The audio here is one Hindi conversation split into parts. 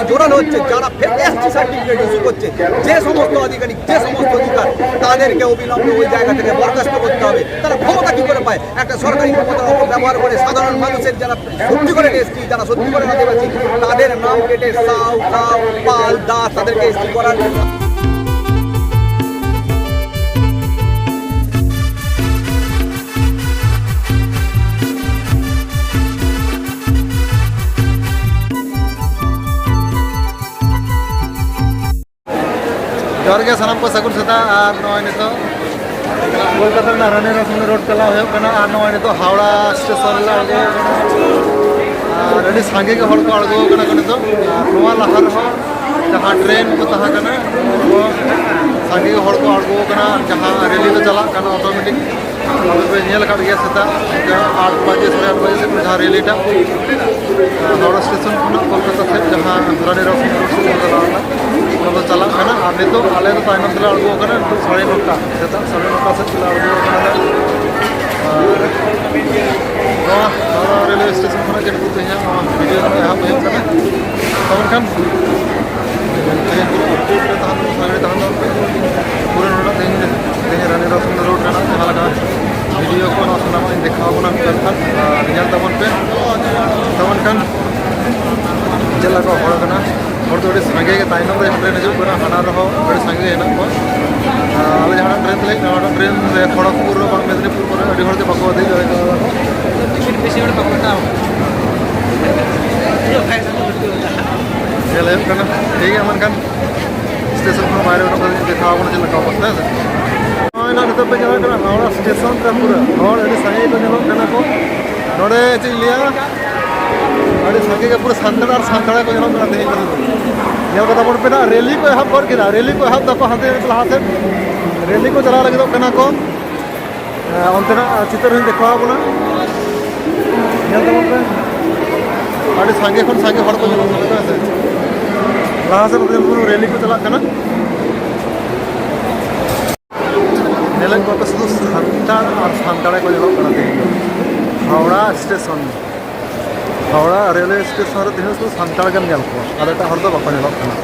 জোরালো হচ্ছে যারা এসটি সার্টিফিকেট ইস্যু করছে যে সমস্ত আধিকারিক যে সমস্ত অধিকার তাদেরকে অবিলম্বে ওই জায়গা থেকে বরখাস্ত করতে হবে। তারা ক্ষমতা কি করে পায়? একটা সরকারি ক্ষমতার অপব্যবহার করে সাধারণ মানুষের যারা সত্যি করে এসটি যারা সত্যি করে আদিবাসী তাদের নাম কেটে সাউ কাউ পাল দাস তাদেরকে এসটি করার जोर के सामान को सगुन सता और नॉय ने तो कोलकाता ना रानी रसमनी रोड चला है कना और नॉय ने तो हावड़ा स्टेशन ला आगे और रेडी सांगे के हड़ को आगो कना कने तो नोवा लहर हो जहां ट्रेन को तहा कना वो सांगे के हड़ को आगो कना जहां रेली तो चला कना ऑटोमेटिक पे नेल काट गया सता 8 बजे से 8 बजे से जहां रेली टा हावड़ा स्टेशन खुना कोलकाता से जहां रानी रसमनी रोड से चला तो चला करना और नितो आले तो ताइनम से आगो करना 9:30 सेता 9:30 से चला आगो करना और रेलवे स्टेशन खुना के तो यहाँ वीडियो में यहाँ पे करना तो उनका पूरे रोड देंगे रानी रसमनी रोड करना जहाँ लगा वीडियो को ना सुना मैं दिखाओ ना करता रिजल्ट तमन पे तमन kan जला को हड़ करना और तो संगे के ताइनम रे ट्रेन हजू करना हाना रहो बड़े संगे हेना को आले जहां ट्रेन ले ना ट्रेन रे खड़गपुर रो मेदिनीपुर को अडी हड़ के बको दे टिकट बेसी हड़ बको ना चले करना ठीक है मन kan स्टेशन को बाहर उठो दिखाओ ना चला का बस्ता है ना तो पे जला करना हावड़ा स्टेशन का पूरा और अडी संगे को नेलो करना को नोडे चिलिया अरे संगे के पूरे संतरा और संतरा को जनो करते हैं ये कथा पड़ पे ना रैली को यहाँ कर किना रैली को यहाँ तक हाथे हाथे रैली को चला लगे तो कना को अंतना चित्र हिन देखा बना ये तो पे अरे संगे खन संगे हड़ को जनो करते हैं लाहा से पूरे रैली को चला कना नेलन को तो शुद्ध संतरा और संतरा को जनो करते हैं Howrah station Howrah railway station रे तेहस तो संताल गन नेल को आदा हर दो बाको नेलो कना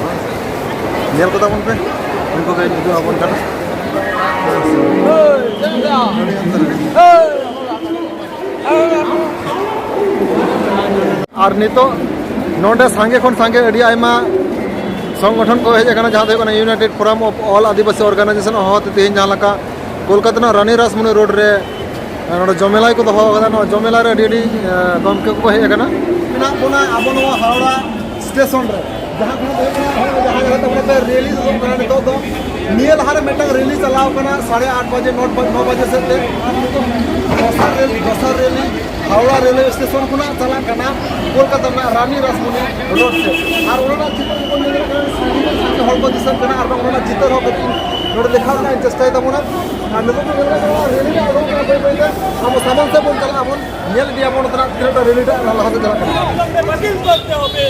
नेल को तबन पे उनको के जो अपन कना और नितो नोडे सांगे खन सांगे अडी आयमा संगठन को हेज कना जहां दे कना united forum of all Adivasi organization होत तेन जहां लका कोलकाता ना रानी रसमनी रोड रे नोडे जमेलाई को दहो कदा नो जमेला रे अडी गमके को हे कना ना बोना अब नो हावड़ा स्टेशन रे जहां खन जहां तो रैली तो कना तो नियल हारे मेटा रैली चलाव कना 8:30 बजे 9 बजे से ते दोसर रैली हावड़ा रेलवे स्टेशन खुना चला कना कोलकाता में रानी रसमनी रोड से और ओना चित्र को नेले कना संगे हड़ को दिसन कना और ओना चित्र हो कति नोड देखा ना चेष्टा तमना और नको रेली रे आगो कना पे हम सामान से बोल चला अपन नेल दिया अपन तना तिरटा रेली टा लहा से चला कना वकील करते होबे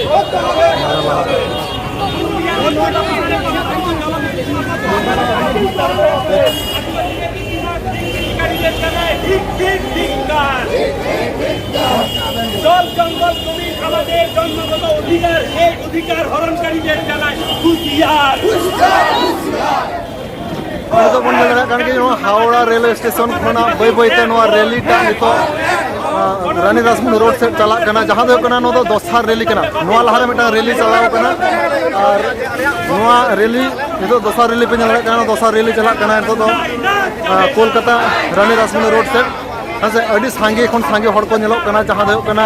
জল জঙ্গল জমি আমাদের জন্মগত অধিকার এই অধিকার হরণকারীদের জানায় হুঁশিয়ার तो बन लगा कारण कि हावड़ा रेलवे स्टेशन खना बई बईते रैली टा नितो रानी रसमनी रोड से चला कना जहां दो कना नो दोसर रैली कना नोआ लहारे मेटा रैली चलाव कना और नोआ रैली नितो दोसर रैली पे लगा कना दोसर रैली चला कना नितो तो कोलकाता रानी रसमनी रोड से हसे अडी सांगे खन सांगे हड़ को नेलो कना जहां दो कना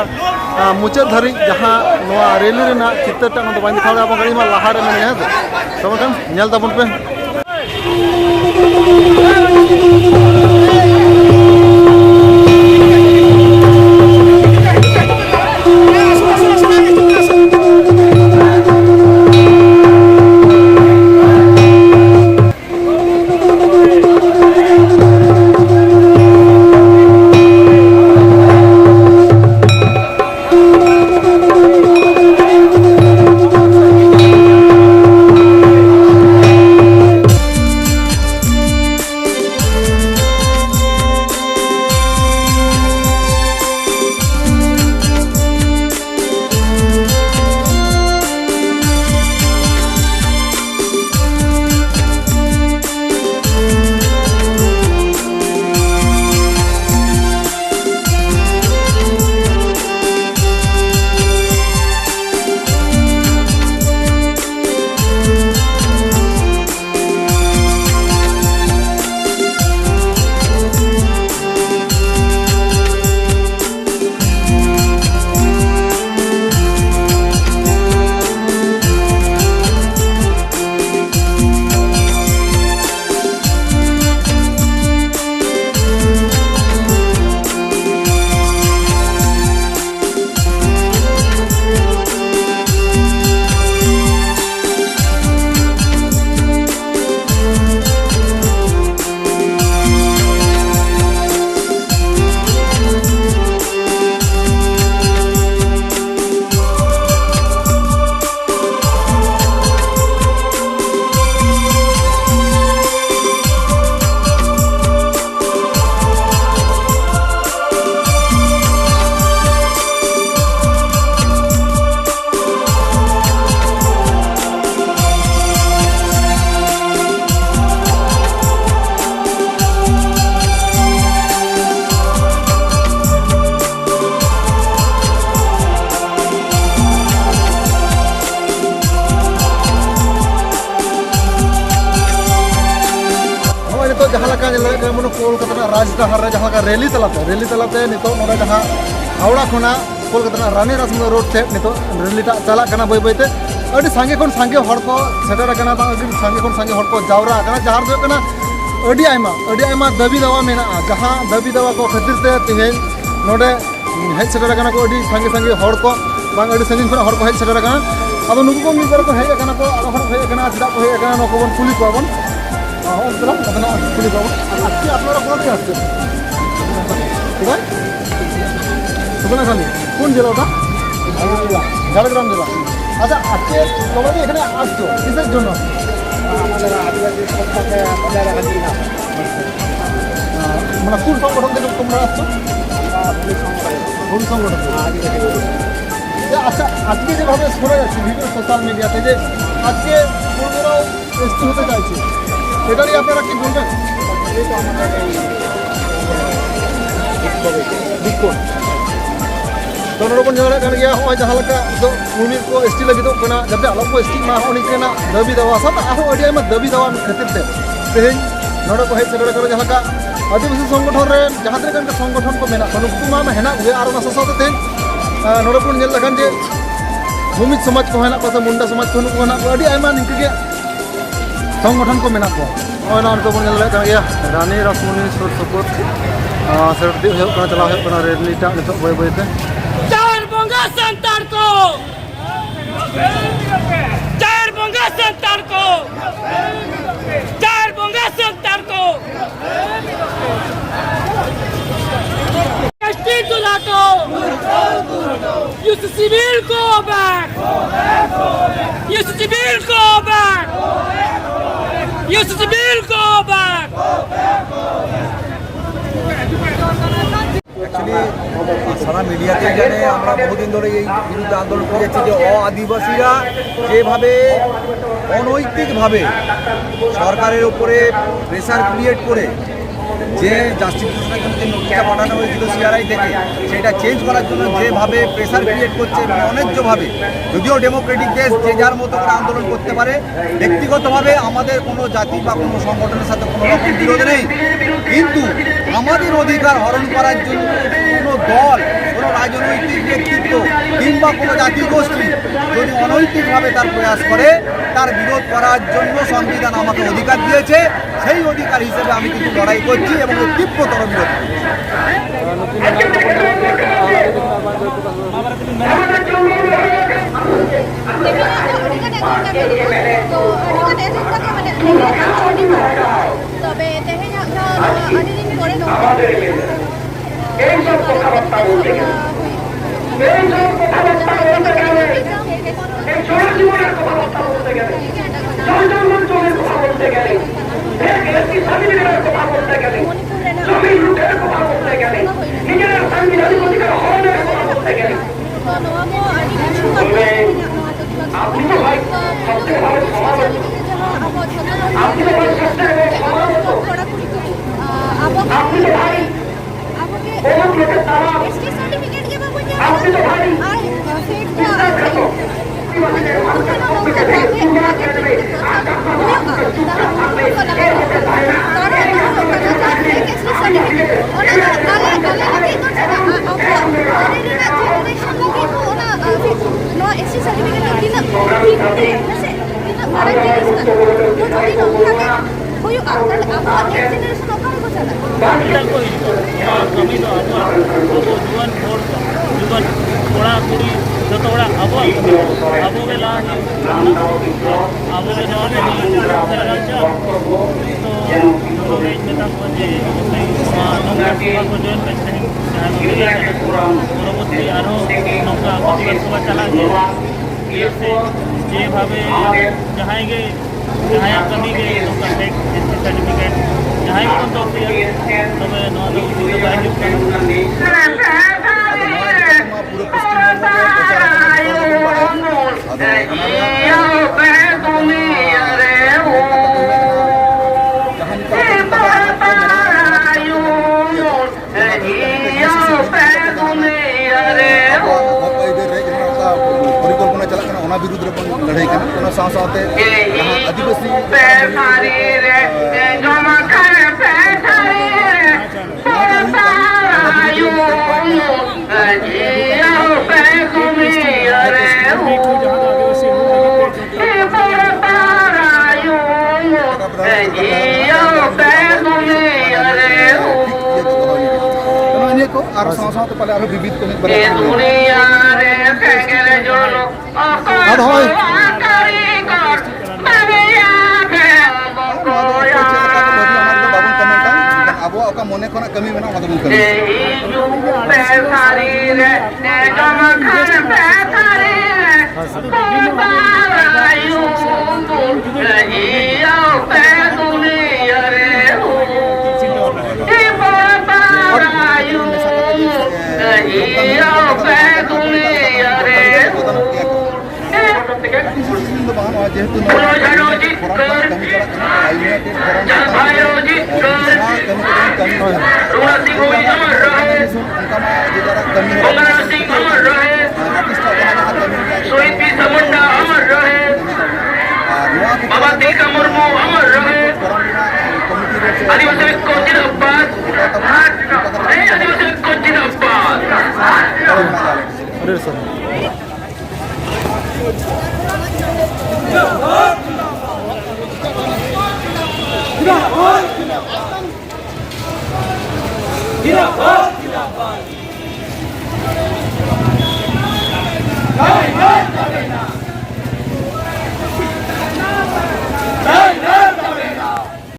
मुचाद धरी जहां नोआ रैली रेना चित्र टा नो तो बाइन दिखावा अपन गाड़ी में लहारे में है तो कन नेल तबन पे কলকাতা রাজডাহার রে যাহা রেলি তালাতে নিতো নোডে যাহা হাওড়া খোনা কলকাতা রানী রাসমুন্ডা रोड थे नितो रेलीटा चाला कना बई बईते अड़ी सांगे खन सांगे हड़ को सेटर कना बा अड़ी सांगे खन सांगे हड़ को जावरा कना जहार दो कना अड़ी आयमा दाबी दावा मेना जहां दाबी दावा को खातिर ते तिहेन नोडे हेज सेटर कना को अड़ी सांगे सांगे हड़ को बांग अड़ी संगिन खन हड़ को हेज सेटर कना अब नुकु को मिबर को हेज कना को अब हड़ हेज कना चिदा को हेज कना नको बन पुलिस पाबन ओतला कतना पुलिस पाबन आजके आपनारा कोन के आछे ठीक है सुबना खाली কোন জেলা ওটা ঝাড়গ্রাম জেলা আচ্ছা আজকে তোমরা যে এখানে আসছো কিসের জন্য আমাদের আদিবাসী সত্তাকে বজায় রাখার জন্য মানে কোন সংগঠন থেকে তোমরা আসছো ভুল সংগঠন আচ্ছা আজকে যেভাবে শোনা যাচ্ছে বিভিন্ন সোশ্যাল মিডিয়াতে যে আজকে পূর্বেরাও এসটি হতে চাইছে এটা নিয়ে আপনারা কি বলবেন বিক্ষোভ दोनों जगह kan gaya hoy jaha leka do uni ko st lagi do kana jabe alok ko st ma honi kana dabi dawa sab aho odi ma dabi dawa khatir te tehin nodo ko he sedara karo jaha ka आदिवासी संगठन रे जहां तक का संगठन को मेना सनुक्तु मा हेना गे आरो ना ससो ते नोडो पुन नेल लखन जे भूमिज समाज को हेना पासा मुंडा समाज को हेना अडी आयमा निक के संगठन को मेना को और ना तो पुन नेल लखन गया रानी रसमुनी सुर सुपुर सरदी हो kana चला हो kana रेलीटा नितो बय बय ते चारबंगा संतान को चारबंगा संतान को चारबंगा संतान को एसटी दूल्हा को यूथ सिविल को बैक यूथ सिविल को बैक यूथ सिविल को बैक অ্যাকচুয়ালি সারা মিডিয়াতে জানে আমরা বহুদিন ধরে এই বিরুদ্ধে আন্দোলন করে যাচ্ছি যে আদিবাসীরা যেভাবে অনৈতিকভাবে সরকারের উপরে প্রেসার ক্রিয়েট করে যে জাস্টিফিকেশনের জন্য যে নোটিশটা পাঠানো হয়েছিল সিআরআই থেকে সেটা চেঞ্জ করার জন্য যেভাবে প্রেসার ক্রিয়েট করছে এবং অন্যায্যভাবে যদিও ডেমোক্রেটিক দেশ যে যার মতো করে আন্দোলন করতে পারে ব্যক্তিগতভাবে আমাদের কোনো জাতি বা কোনো সংগঠনের সাথে কোনো রকম বিরোধ নেই কিন্তু আমাদের অধিকার হরণ করার জন্য কোনো দল কোনো রাজনৈতিক ব্যক্তিত্ব কিংবা কোনো জাতিগোষ্ঠী যদি অনৈতিকভাবে তার প্রয়াস করে তার বিরোধ করার জন্য সংবিধান আমাকে অধিকার দিয়েছে সেই অধিকার হিসেবে আমি কিন্তু লড়াই করছি এবং তীব্রতর বিরোধ कोड़ा कुड़ी जो थोड़ा अब के ला अब के जवान तो नेता को जे को जॉइन करते हैं পরবর্তী আরো নৌকা প্রতিবাদ সভা চালাবে যেভাবে যাহাইগে যাহাই কমি গে নৌকা ফেক এসটি সার্টিফিকেট যাহাই কোন তো তবে নয় তো বাহিনী পুরো পরিকল্পনা চালাক ওনা বিরুদ্ধে লড়াই কানা সাথে সাথে আদিবাসী ᱱᱤᱭᱟᱹ ᱠᱚ ᱟᱨ ᱥᱟᱶ ᱥᱟᱶᱛᱮ ᱯᱟᱞᱮ ᱟᱨᱦᱚᱸ ᱵᱤᱵᱤᱫ ᱠᱚ ᱢᱤᱫ ᱵᱟᱨ ᱟᱫᱚ ᱦᱳᱭ ᱵᱟᱵᱚᱱ ᱠᱚᱢᱮᱱᱴᱟ ᱟᱵᱚᱣᱟᱜ ᱚᱠᱟ ᱢᱚᱱᱮ ᱠᱷᱚᱱᱟᱜ ᱠᱟᱹᱢᱤ ᱢᱮᱱᱟᱜᱼᱟ ᱚᱱᱟ ᱫᱚᱵᱚᱱ ᱠᱟᱹᱢᱤᱭᱟ যেহেতু kami